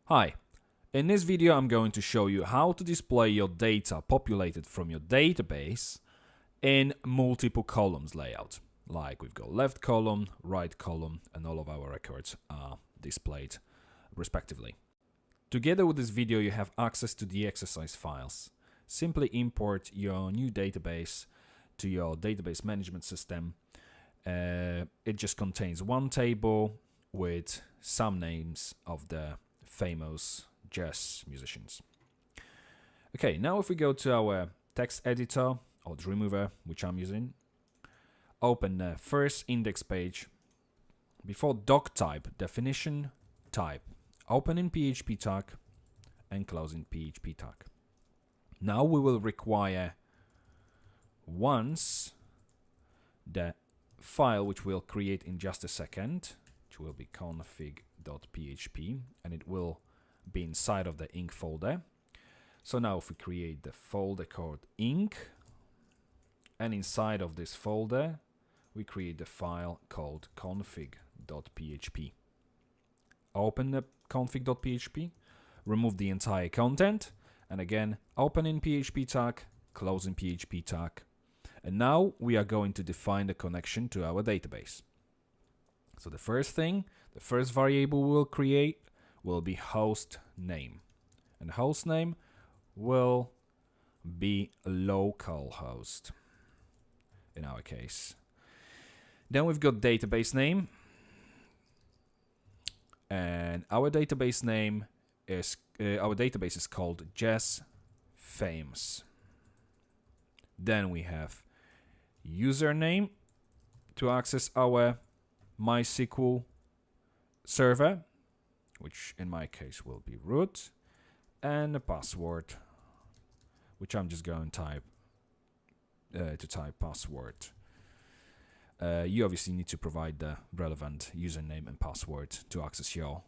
Hi, in this video I'm going to show you how to display your data populated from your database in multiple columns layout. Like we've got left column, right column, and all of our records are displayed respectively. Together with this video you have access to the exercise files. Simply import your new database to your database management system. It just contains one table with some names of the famous jazz musicians. Okay, now if we go to our text editor or the remover, which I'm using, open the first index page. Before doc type, definition type, open in PHP tag and close in PHP tag. Now we will require once the file which we'll create in just a second, which will be config.php, and it will be inside of the inc folder. So now if we create the folder called inc, and inside of this folder we create the file called config.php. Open the config.php, remove the entire content, and again open in PHP tag, close in PHP tag. And now we are going to define the connection to our database. So the first variable we'll create will be host name. And host name will be localhost in our case. Then we've got database name. And our database name is called Jazz Famous. Then we have username to access our MySQL server, which in my case will be root, and a password, which I'm just going to type password. You obviously need to provide the relevant username and password to access your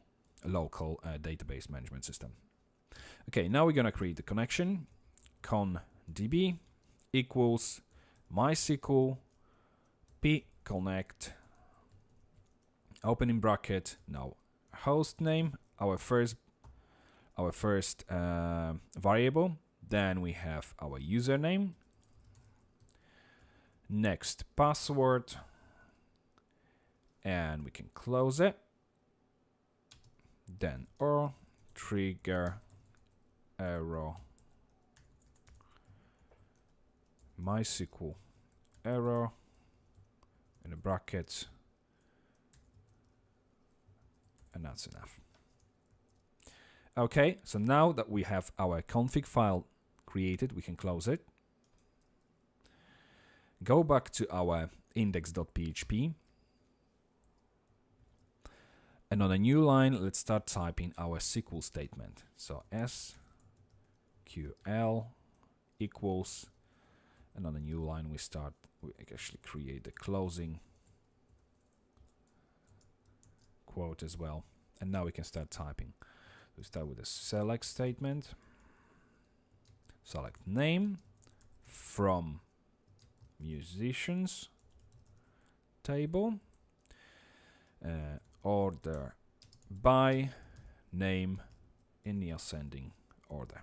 local database management system. Okay, now we're going to create the connection. Con_db equals MySQL pconnect, open in bracket, now host name, our first variable. Then we have our username, next password, and we can close it. Then or trigger error, MySQL error in the brackets, and that's enough. Okay, so now that we have our config file created, we can close it. Go back to our index.php, and on a new line let's start typing our SQL statement. So SQL equals, and on a new line we actually create the closing quote as well, and now we can start typing. We start with a select statement, select name from musicians table, order by name in the ascending order.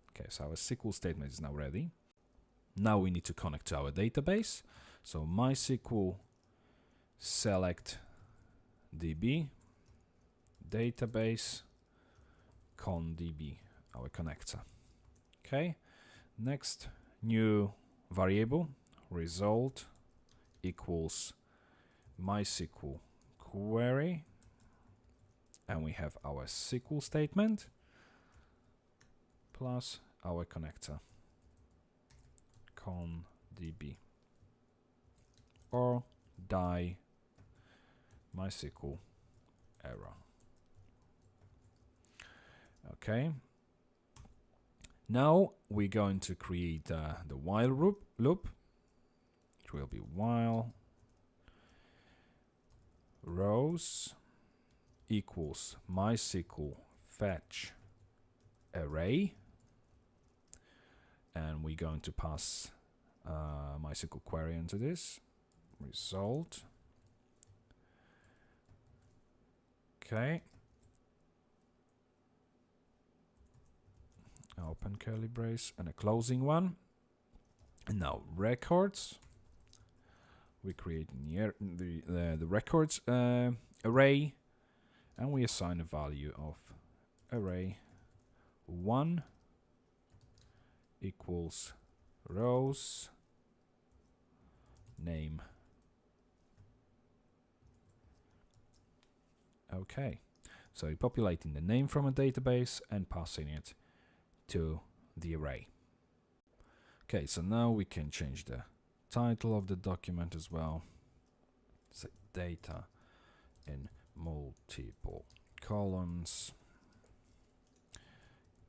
Okay, so our SQL statement is now ready. Now we need to connect to our database. So MySQL select db database con_db, our connector. Okay, next new variable, result equals MySQL query, and we have our SQL statement plus our connector con_db or die MySQL error. Okay, now we're going to create the while loop, which will be while rows equals MySQL fetch array, and we're going to pass MySQL query into this result. Okay, open curly brace and a closing one. And now records. We create the records array, and we assign a value of array 1 equals rows name. Okay, so you're populating the name from a database and passing it to the array. Okay, so now we can change the title of the document as well. Say data in multiple columns.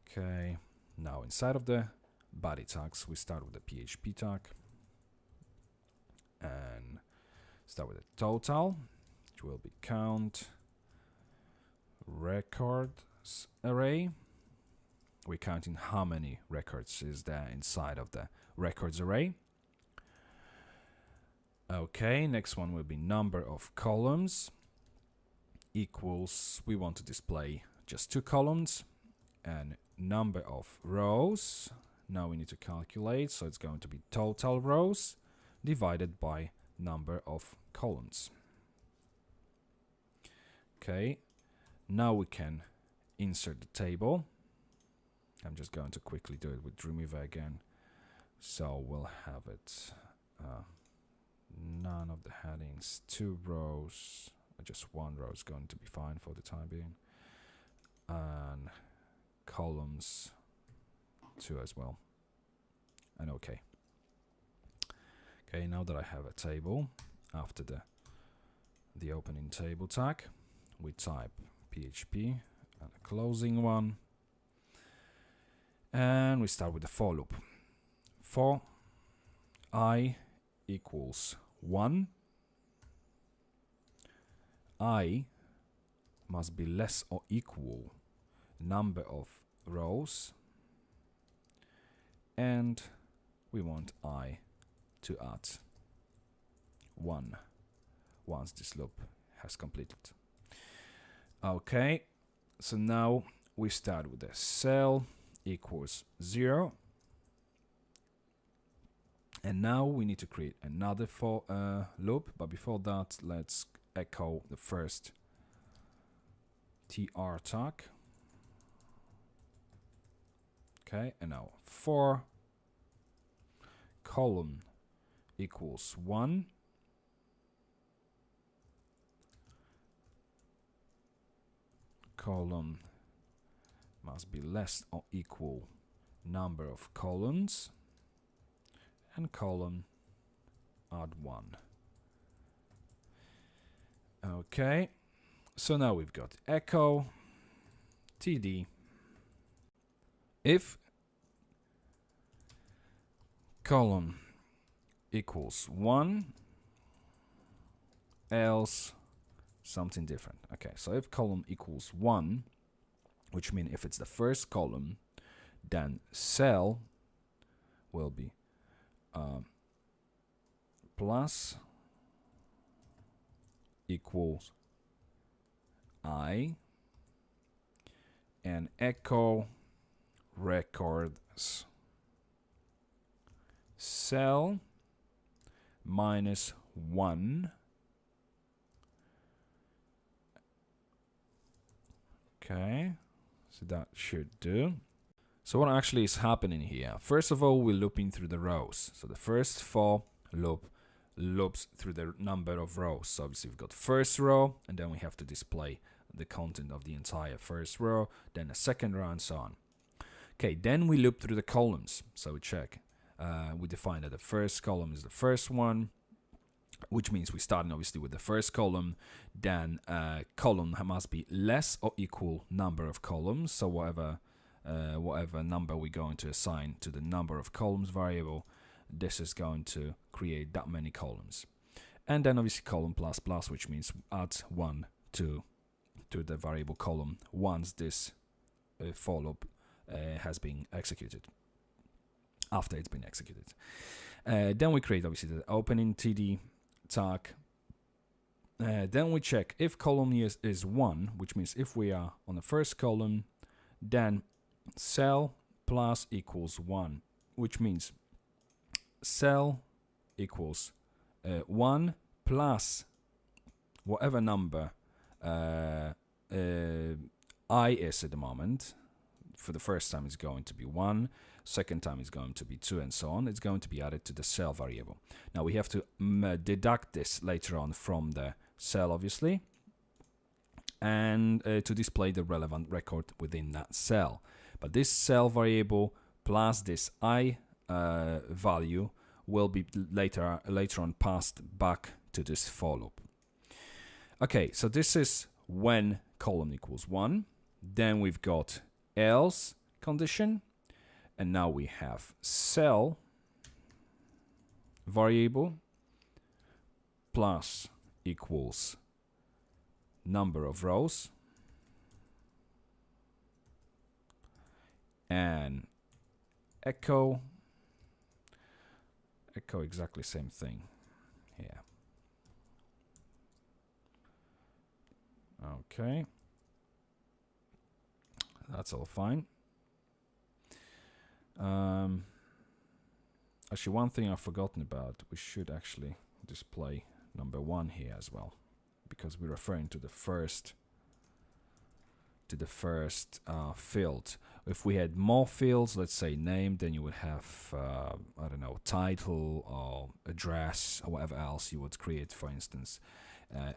Okay, now inside of the body tags, we start with the PHP tag and start with the total, which will be count records array. We're counting how many records is there inside of the records array. Okay, next one will be number of columns equals, we want to display just 2 columns, and number of rows. Now we need to calculate, so it's going to be total rows divided by number of columns. Okay, now we can insert the table. I'm just going to quickly do it with Dreamweaver again. So we'll have it none of the headings, 2 rows, just 1 row is going to be fine for the time being, and columns 2 as well, and okay. Okay, now that I have a table, after the opening table tag, we type PHP and a closing one, and we start with the for loop. For I equals 1, I must be less or equal number of rows, and we want I to add 1 once this loop has completed. Okay, so now we start with the cell equals 0, and now we need to create another for loop, but before that let's echo the first tr tag. Okay, and now for column equals 1, column must be less or equal number of columns, and column add 1. Okay, so now we've got echo td if column equals 1, else something different. Okay, so if column equals 1, which means if it's the first column, then cell will be plus equals I, and echo records cell minus 1. Okay, so that should do. So what actually is happening here? First of all, we're looping through the rows. So the first for loop loops through the number of rows. So obviously we've got first row, and then we have to display the content of the entire first row, then a second row, and so on. Okay, then we loop through the columns. So we check. We define that the first column is the first one, which means we're starting obviously with the first column. Then column must be less or equal number of columns. So whatever number we're going to assign to the number of columns variable, this is going to create that many columns. And then obviously column plus plus, which means add 1 to the variable column once this for loop has been executed, after it's been executed. Then we create obviously the opening td tag. Then we check if column is 1, which means if we are on the first column, then cell plus equals 1, which means cell equals 1 plus whatever number I is at the moment. For the first time, it's going to be 1. Second time, it's going to be 2, and so on. It's going to be added to the cell variable. Now, we have to deduct this later on from the cell, obviously, and to display the relevant record within that cell. But this cell variable plus this I value will be later on passed back to this for loop. Okay, so this is when column equals 1. Then we've got else condition, and now we have cell variable plus equals number of rows, and echo exactly same thing here. Okay, that's all fine. Actually, one thing I've forgotten about, we should actually display number 1 here as well, because we're referring to the first field. If we had more fields, let's say name, then you would have I don't know, title or address or whatever else you would create. For instance,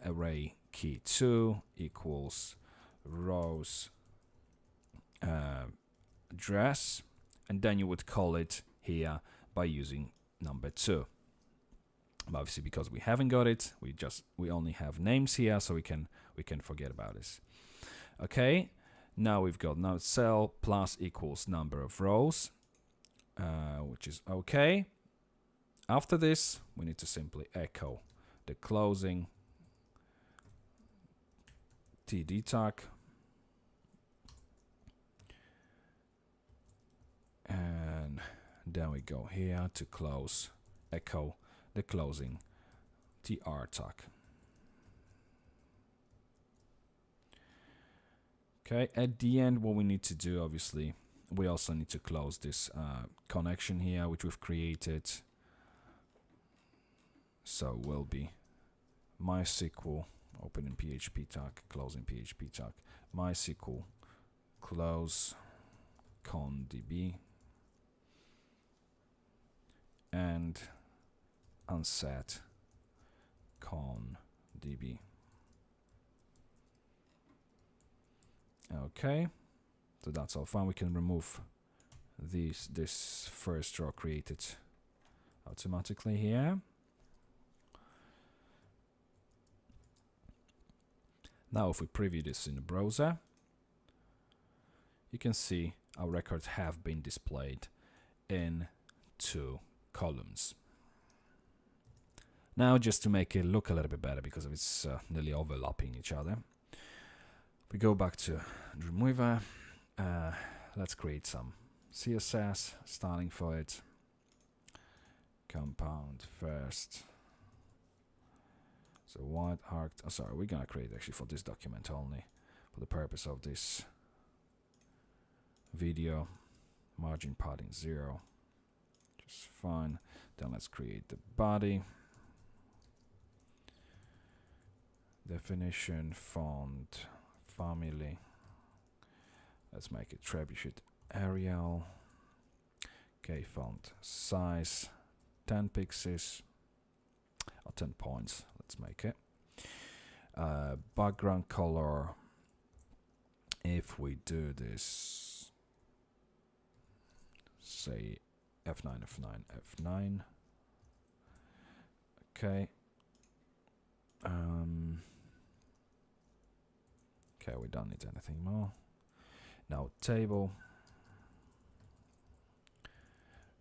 array key 2 equals rows address, and then you would call it here by using number 2. But obviously, because we haven't got it, we only have names here, so we can forget about this. Okay, now we've got now cell plus equals number of rows, which is okay. After this, we need to simply echo the closing TD tag, and then we go here to echo the closing TR tag. Okay, at the end, what we need to do, obviously, we also need to close this connection here, which we've created. So will be MySQL, opening PHP tag, closing PHP tag, MySQL, close conDB, and unset conDB. Okay, so that's all fine. We can remove this first row created automatically here. Now if we preview this in the browser, you can see our records have been displayed in 2 columns. Now, just to make it look a little bit better, because it's nearly overlapping each other, we go back to Dreamweaver. Let's create some CSS styling for it. Compound first. So white arc. Oh, sorry, we're gonna create actually for this document only, for the purpose of this video. Margin padding 0, just fine. Then let's create the body. Definition, font, family. Let's make it Trebuchet Arial. Okay, font size 10 pixels or 10 points. Let's make it. Background color. If we do this, say F9, F9, F9. Okay. Okay, we don't need anything more. Now table.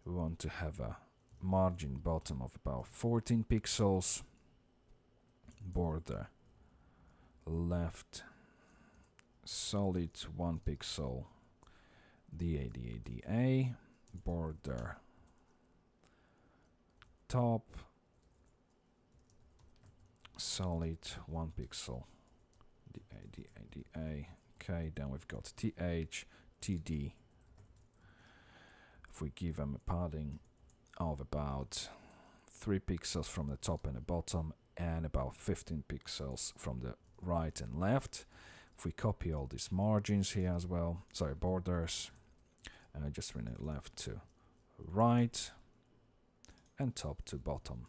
We want to have a margin bottom of about 14 pixels. Border left solid 1 pixel. DA. Border top solid 1 pixel. DA. Okay, then we've got TH, TD, If we give them a padding of about 3 pixels from the top and the bottom, and about 15 pixels from the right and left. If we copy all these margins here as well, sorry, borders, and I just rename left to right and top to bottom.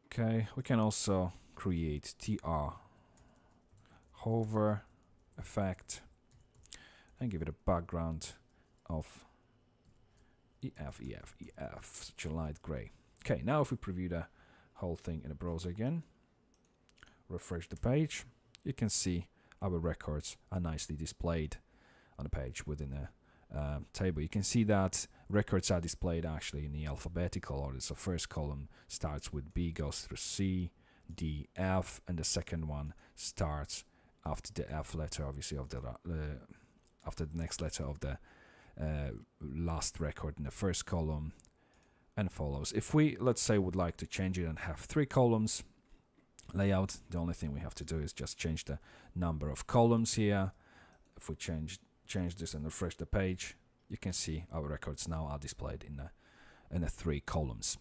Okay, we can also create TR hover effect and give it a background of EF, such a light gray. Okay, now if we preview the whole thing in the browser again, refresh the page, you can see our records are nicely displayed on the page within a table. You can see that records are displayed actually in the alphabetical order. So first column starts with B, goes through C, D, F, and the second one starts after the F letter, obviously, of the after the next letter of the last record in the first column, and follows. If we, let's say, would like to change it and have 3 columns layout, the only thing we have to do is just change the number of columns here. If we change this and refresh the page, you can see our records now are displayed in the 3 columns.